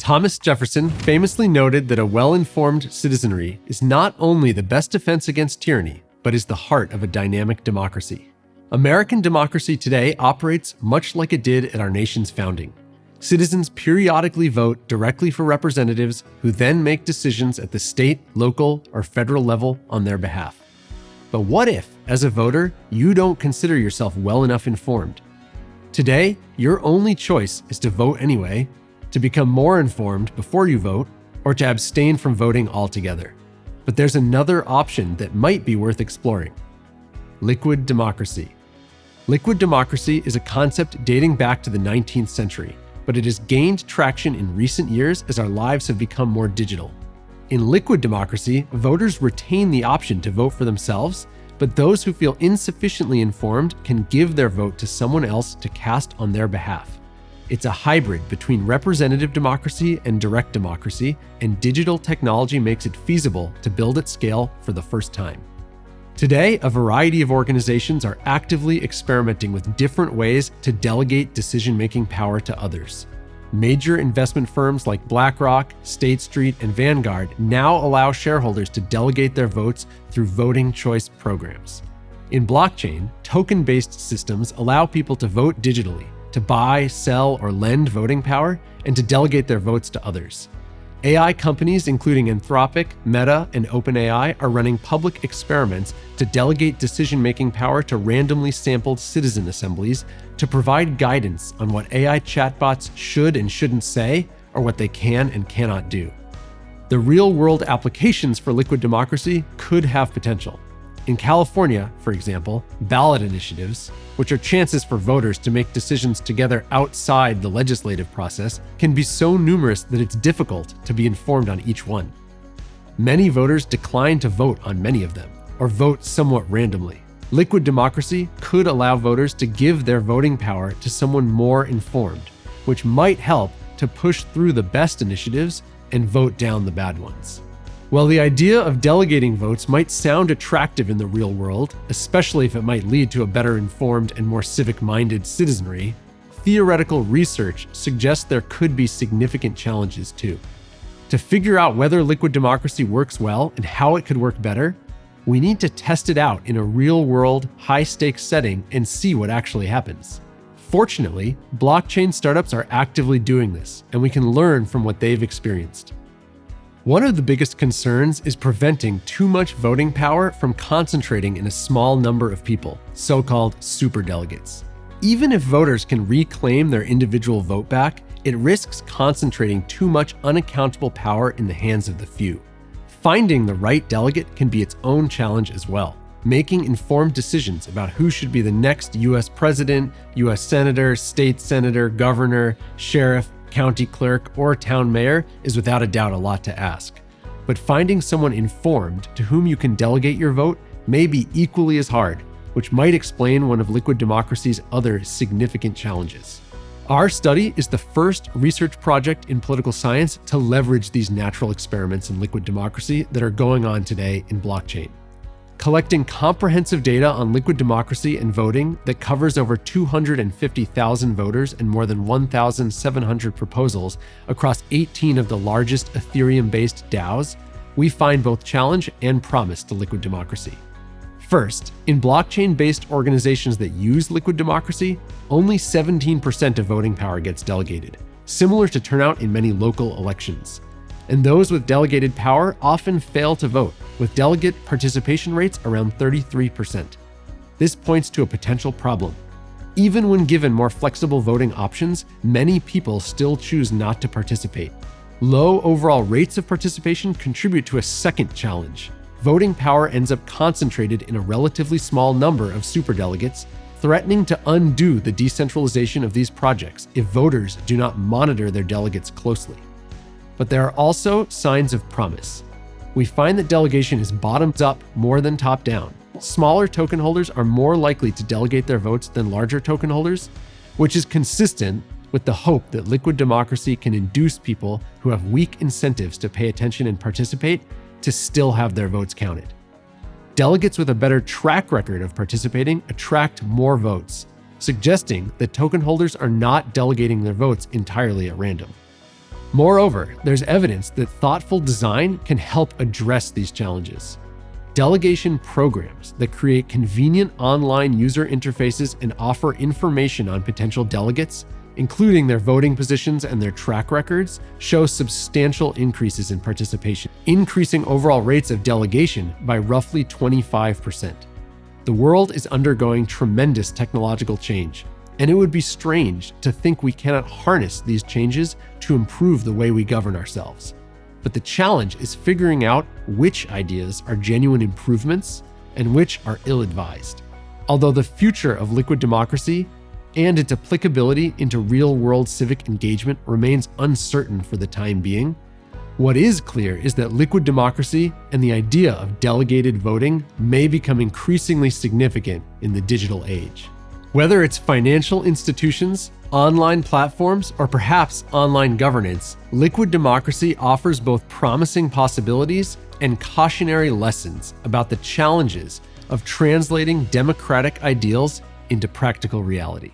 Thomas Jefferson famously noted that a well-informed citizenry is not only the best defense against tyranny, but is the heart of a dynamic democracy. American democracy today operates much like it did at our nation's founding. Citizens periodically vote directly for representatives who then make decisions at the state, local, or federal level on their behalf. But what if, as a voter, you don't consider yourself well enough informed? Today, your only choice is to vote anyway, to become more informed before you vote, or to abstain from voting altogether. But there's another option that might be worth exploring: liquid democracy. Liquid democracy is a concept dating back to the 19th century, but it has gained traction in recent years as our lives have become more digital. In liquid democracy, voters retain the option to vote for themselves, but those who feel insufficiently informed can give their vote to someone else to cast on their behalf. It's a hybrid between representative democracy and direct democracy, and digital technology makes it feasible to build at scale for the first time. Today, a variety of organizations are actively experimenting with different ways to delegate decision-making power to others. Major investment firms like BlackRock, State Street, and Vanguard now allow shareholders to delegate their votes through voting choice programs. In blockchain, token-based systems allow people to vote digitally, to buy, sell, or lend voting power, and to delegate their votes to others. AI companies including Anthropic, Meta, and OpenAI are running public experiments to delegate decision-making power to randomly sampled citizen assemblies to provide guidance on what AI chatbots should and shouldn't say, or what they can and cannot do. The real-world applications for liquid democracy could have potential. In California, for example, ballot initiatives, which are chances for voters to make decisions together outside the legislative process, can be so numerous that it's difficult to be informed on each one. Many voters decline to vote on many of them, or vote somewhat randomly. Liquid democracy could allow voters to give their voting power to someone more informed, which might help to push through the best initiatives and vote down the bad ones. While the idea of delegating votes might sound attractive in the real world, especially if it might lead to a better informed and more civic-minded citizenry, theoretical research suggests there could be significant challenges too. To figure out whether liquid democracy works well and how it could work better, we need to test it out in a real-world, high-stakes setting and see what actually happens. Fortunately, blockchain startups are actively doing this, and we can learn from what they've experienced. One of the biggest concerns is preventing too much voting power from concentrating in a small number of people, so-called superdelegates. Even if voters can reclaim their individual vote back, it risks concentrating too much unaccountable power in the hands of the few. Finding the right delegate can be its own challenge as well. Making informed decisions about who should be the next US president, US senator, state senator, governor, sheriff, county clerk, or town mayor is without a doubt a lot to ask. But finding someone informed to whom you can delegate your vote may be equally as hard, which might explain one of liquid democracy's other significant challenges. Our study is the first research project in political science to leverage these natural experiments in liquid democracy that are going on today in blockchain. Collecting comprehensive data on liquid democracy and voting that covers over 250,000 voters and more than 1,700 proposals across 18 of the largest Ethereum-based DAOs, we find both challenge and promise to liquid democracy. First, in blockchain-based organizations that use liquid democracy, only 17% of voting power gets delegated, similar to turnout in many local elections. And those with delegated power often fail to vote, with delegate participation rates around 33%. This points to a potential problem. Even when given more flexible voting options, many people still choose not to participate. Low overall rates of participation contribute to a second challenge. Voting power ends up concentrated in a relatively small number of superdelegates, threatening to undo the decentralization of these projects if voters do not monitor their delegates closely. But there are also signs of promise. We find that delegation is bottoms up more than top down. Smaller token holders are more likely to delegate their votes than larger token holders, which is consistent with the hope that liquid democracy can induce people who have weak incentives to pay attention and participate to still have their votes counted. Delegates with a better track record of participating attract more votes, suggesting that token holders are not delegating their votes entirely at random. Moreover, there's evidence that thoughtful design can help address these challenges. Delegation programs that create convenient online user interfaces and offer information on potential delegates, including their voting positions and their track records, show substantial increases in participation, increasing overall rates of delegation by roughly 25%. The world is undergoing tremendous technological change, and it would be strange to think we cannot harness these changes to improve the way we govern ourselves. But the challenge is figuring out which ideas are genuine improvements and which are ill-advised. Although the future of liquid democracy and its applicability into real-world civic engagement remains uncertain for the time being, what is clear is that liquid democracy and the idea of delegated voting may become increasingly significant in the digital age. Whether it's financial institutions, online platforms, or perhaps online governance, liquid democracy offers both promising possibilities and cautionary lessons about the challenges of translating democratic ideals into practical reality.